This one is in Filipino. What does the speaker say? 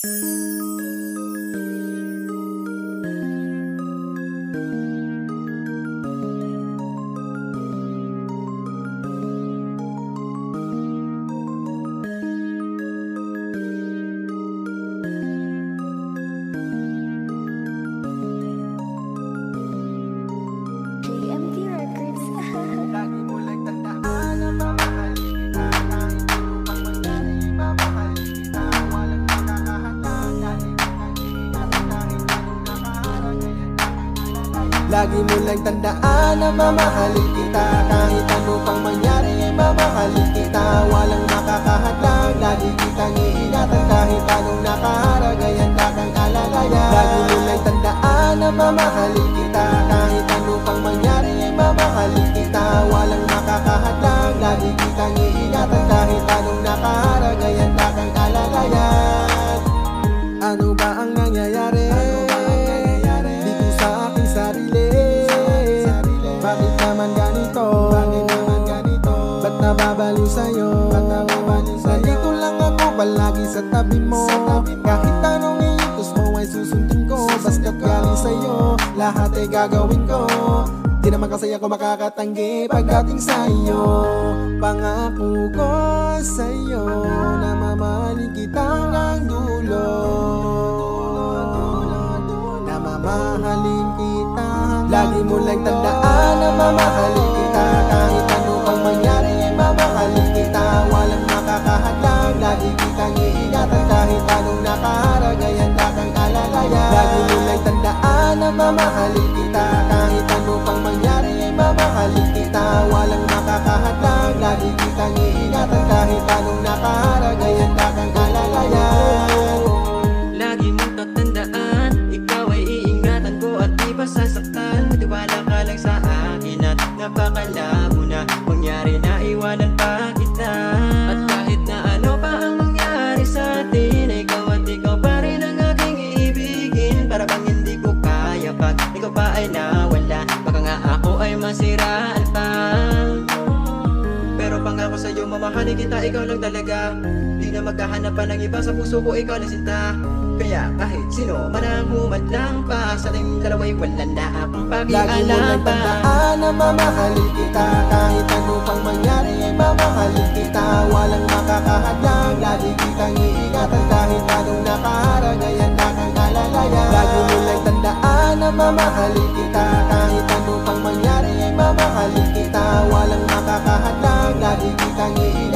JMT Records. Lagi mo lang tandaan na mamahalin kita. Kahit ano pang mangyari, mamahalin kita. Walang makakahatag, lagi kitang iingatan. Kahit anong nakaharang, ngayon nakakilala. Lagi mo lang tandaan na mamahalin kita. Kahit ano pang mangyari, mamahalin kita. Walang makakahadlang, lagi kitang iingatan. Kahit anong nakaharang, ngayon kang alalayan. Lagi mo lang tandaan na mamahalin kita. Kahit ano pang mangyari, mamahalin kita. Walang makakahadlang, lagi kitang iingatan. Kahit anong nakaharang, ngayon kang alalayan. Ano ba ang nangyayari? Dito sa aking sarili. Bakit naman ganito? Ba't nababaliw sa'yo? Nandito lang ako palagi sa tabi mo. Kahit anong iutos mo ay susundin ko. Basta't galing sa'yo, lahat ay gagawin ko. Di naman kasi ako makakatanggi pagdating sa'yo. Pangako ko sa'yo na mamahalin kita hanggang dulo. Na mamahalin kita. Lagi mo lang tandaan na mamahalin kita. Kahit ano pang mangyari, mamahalin kita. Walang makakahadlang, lagi kitang iingatan. Kahit anong nakaharang, ngayon kang alalayan. Lagi mo lang tandaan na mamahalin kita. Kahit ano pang mangyari, mamahalin kita. Walang makakahadlang, lagi kitang iingatan. Kahit anong nakaharang, ngayon kang alalayan. Lagi mong tatandaan, ikaw ay iingatan ko at di pa sasaktan. Matiwala ka lang sa akin at napakalabo na mangyari na iwanan pa kita. At kahit na ano pa ang mangyari sa atin, ikaw at ikaw pa rin ang aking iibigin. Para bang hindi ko kaya pag ikaw pa ay nawala. Baka nga ako ay masiraan pa. Pero pangako sa'yo, mamahalin kita, ikaw lang talaga. Di na maghahanap pa ng iba, sa puso ko ikaw na sinta. Kaya kahit sino man ang humadlang pa, sa ating dalawa'y wala na akong Lagi mo pakialam lang pa. tandaan na mamahalin kita. Kahit ano pang mangyari, mamahalin kita. Walang makakahadlang, lagi kitang iingatan. Kahit anong nakaharang, ngayon kang alalayan. Lagi mo lang tandaan na mamahalin kita. Kahit ano pang mangyari, mamahalin kita. Walang makakahadlang, lagi kitang iingatan.